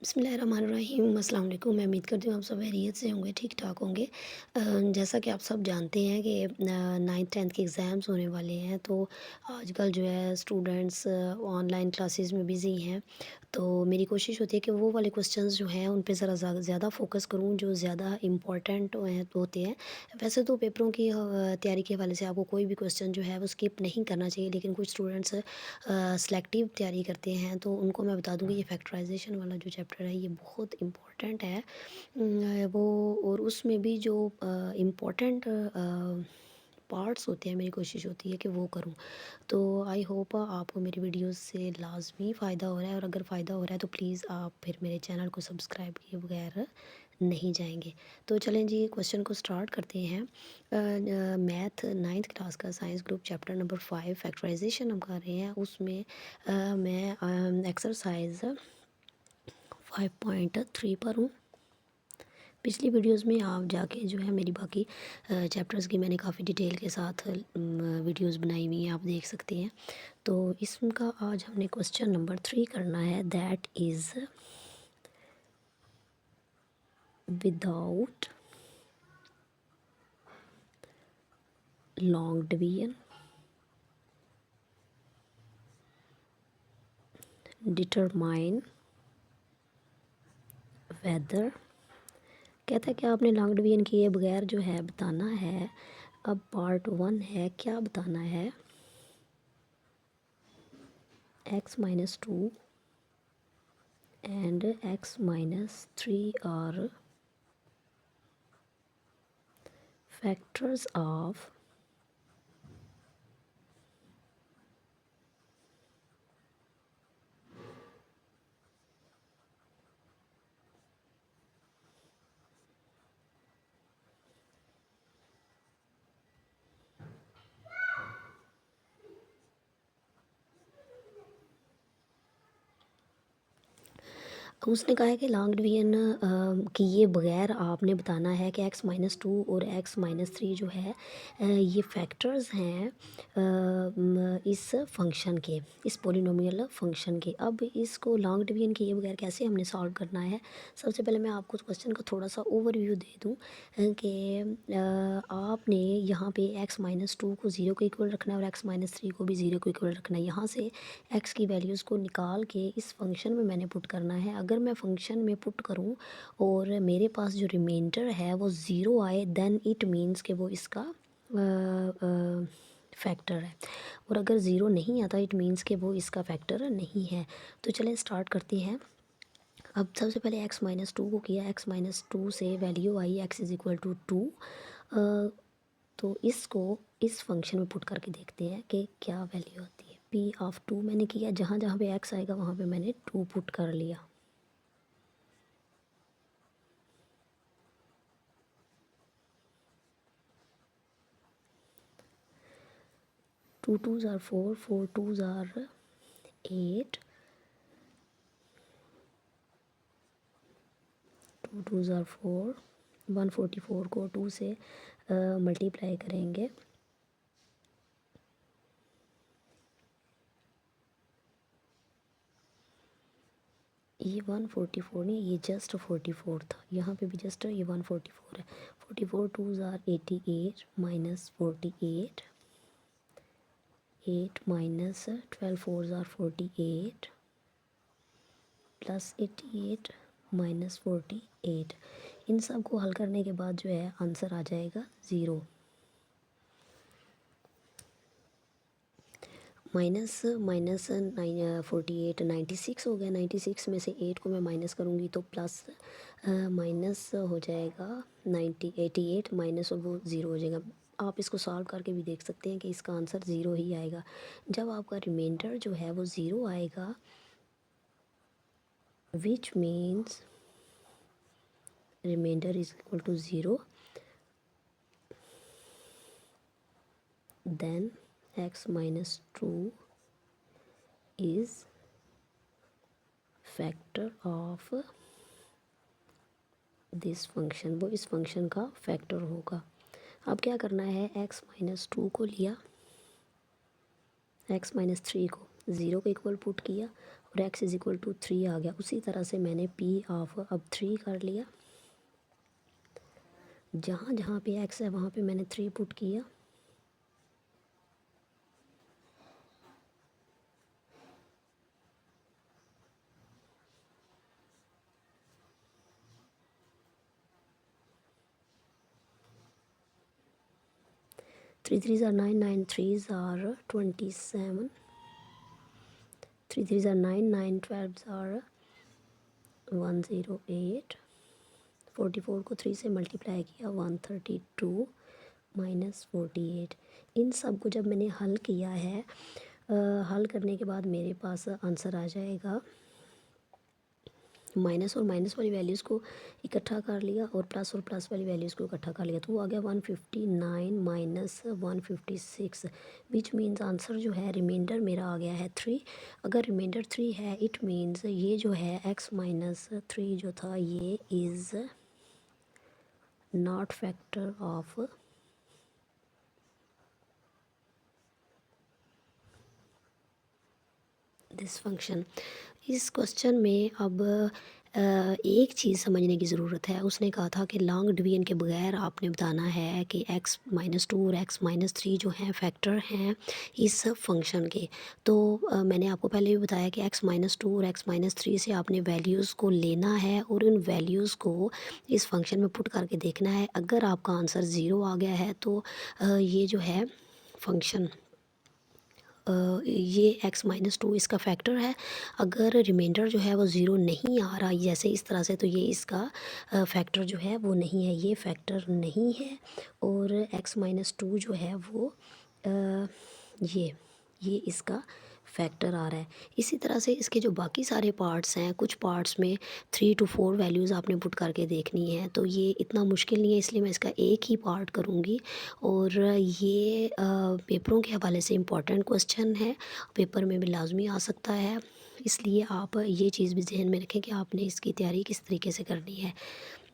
बिस्मिल्लाहिर्रहमानिर्रहीम अस्सलाम वालेकुम। मैं उम्मीद करती हूँ आप सब खैरियत से होंगे, ठीक-ठाक होंगे। जैसा कि आप सब जानते हैं कि 9th-10th के एग्ज़ाम्स होने वाले हैं, तो आजकल जो है स्टूडेंट्स ऑनलाइन क्लासेस में बिज़ी हैं। तो मेरी कोशिश होती है कि वो वाले क्वेश्चंस जो हैं उन पे ज़रा ज़्यादा फ़ोकस करूँ जो ज़्यादा इम्पोर्टेंट होते हैं। वैसे तो पेपरों की तैयारी के हवाले से आपको कोई भी क्वेश्चन जो है वो स्किप नहीं करना चाहिए, लेकिन कुछ स्टूडेंट्स सेलेक्टिव तैयारी करते हैं तो उनको मैं बता दूँ कि ये फैक्टराइजेशन वाला जो चैप्टर है ये बहुत इम्पोर्टेंट है। वो और उसमें भी जो इम्पोर्टेंट पार्ट्स होते हैं, मेरी कोशिश होती है कि वो करूँ। तो आई होप आपको मेरी वीडियोस से लाजमी फ़ायदा हो रहा है, और अगर फ़ायदा हो रहा है तो प्लीज़ आप फिर मेरे चैनल को सब्सक्राइब किए बगैर नहीं जाएंगे। तो चलें जी, क्वेश्चन को स्टार्ट करते हैं। मैथ 9th क्लास का science group chapter number 5 factorisation हम कर रहे हैं। उसमें मैं एक्सरसाइज 5.3 पर हूँ। पिछली वीडियोस में आप जाके जो है मेरी बाकी चैप्टर्स की मैंने काफ़ी डिटेल के साथ वीडियोस बनाई हुई हैं, आप देख सकते हैं। तो इसका आज हमने क्वेश्चन नंबर 3 करना है, that is without long division determine whether. कहता है कि आपने लॉन्ग डिवीजन किए बगैर जो है बताना है। अब पार्ट 1 है, क्या बताना है? x-2 and x-3 are factors of उसने कहा है कि लॉन्ग डिवीजन किए बगैर आपने बताना है कि x-2 और x-3 जो है ये फैक्टर्स हैं इस फंक्शन के, इस पोलिनोमियल फंक्शन के। अब इसको लॉन्ग डिवीजन किए बगैर कैसे हमने सॉल्व करना है? सबसे पहले मैं आपको क्वेश्चन का थोड़ा सा ओवरव्यू दे दूँ कि आपने यहाँ पे x-2 को 0 के इक्वल रखना है और x-3 को भी 0 के इक्वल रखना है। यहाँ से x की वैल्यूज़ को निकाल के इस फंक्शन में मैंने पुट करना है। अगर मैं फंक्शन में पुट करूँ और मेरे पास जो रिमाइंडर है वो ज़ीरो आए, देन इट मीन्स कि वो इसका फैक्टर है, और अगर ज़ीरो नहीं आता इट मीन्स कि वो इसका फैक्टर नहीं है। तो चलें स्टार्ट करते हैं। अब सबसे पहले x-2 को किया, x-2 से वैल्यू आई x=2। तो इसको इस फंक्शन में पुट करके देखते हैं कि क्या वैल्यू आती है। p(2) मैंने किया, जहाँ जहाँ पे x आएगा वहाँ पे मैंने 2 पुट कर लिया। Two twos are 4, 4 2s are 8, 2 2s are 4, 144 को 2 से मल्टीप्लाई करेंगे। ये 144 नहीं, ये जस्ट 44 था, यहाँ पे भी जस्ट ये 144 है। 44 2s are 88 minus 48, 8 minus 12 4s are 48 plus 88 minus 48। इन सब को हल करने के बाद जो है आंसर आ जाएगा 0। माइनस माइनस 48 96 हो गया। 96 में से 8 को मैं माइनस करूँगी तो प्लस माइनस हो जाएगा 88 माइनस, और वो ज़ीरो हो जाएगा। आप इसको सॉल्व करके भी देख सकते हैं कि इसका आंसर ज़ीरो ही आएगा। जब आपका रिमाइंडर जो है वो ज़ीरो आएगा, which means remainder is equal to zero, then x-2 is factor of this function, वो इस फंक्शन का फैक्टर होगा। अब क्या करना है, x-2 को लिया, x-3 को 0 के इक्वल पुट किया और x इज़ इक्वल टू 3 आ गया। उसी तरह से मैंने p ऑफ अब 3 कर लिया। जहाँ जहाँ पे x है वहाँ पे मैंने 3 पुट किया। थ्री थ्रीज़ आर 9, 9 थ्रीज़ are 27, 3 3s are 9, 9 12s are 108, 44 को 3 से मल्टीप्लाई किया 132 माइनस 48। इन सब को जब मैंने हल किया है, हल करने के बाद मेरे पास आंसर आ जाएगा। माइनस और माइनस वाली वैल्यूज़ को इकट्ठा कर लिया और प्लस वाली वैल्यूज़ को इकट्ठा कर लिया, तो वो आ गया 159 माइनस 156, विच मीन्स आंसर जो है रिमाइंडर मेरा आ गया है 3। अगर रिमाइंडर 3 है इट मीन्स ये जो है x माइनस 3 जो था ये is not factor of this function. इस क्वेश्चन में अब एक चीज़ समझने की ज़रूरत है। उसने कहा था कि लॉन्ग डिवीजन के बगैर आपने बताना है कि x माइनस 2 और x माइनस 3 जो हैं फैक्टर हैं इस फंक्शन के। तो मैंने आपको पहले भी बताया कि x माइनस 2 और x माइनस 3 से आपने वैल्यूज़ को लेना है और उन वैल्यूज़ को इस फंक्शन में पुट करके देखना है। अगर आपका आंसर ज़ीरो आ गया है तो ये जो है फंक्शन ये x माइनस 2 इसका फैक्टर है। अगर रिमाइंडर जो है वो ज़ीरो नहीं आ रहा जैसे इस तरह से, तो ये इसका फैक्टर जो है वो नहीं है, ये फैक्टर नहीं है। और x माइनस 2 जो है वो ये इसका फैक्टर आ रहा है। इसी तरह से इसके जो बाकी सारे पार्ट्स हैं, कुछ पार्ट्स में 3 to 4 वैल्यूज़ आपने पुट करके देखनी है, तो ये इतना मुश्किल नहीं है, इसलिए मैं इसका एक ही पार्ट करूँगी। और ये पेपरों के हवाले से इम्पॉर्टेंट क्वेश्चन है, पेपर में भी लाजमी आ सकता है, इसलिए आप ये चीज़ भी जहन में रखें कि आपने इसकी तैयारी किस तरीके से करनी है।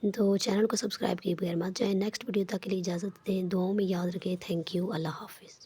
तो चैनल को सब्सक्राइब किए बगैर मत जाएँ। नेक्स्ट वीडियो तक के लिए इजाज़त दें, दुआओं में याद रखें। थैंक यू, अल्लाह हाफिज़।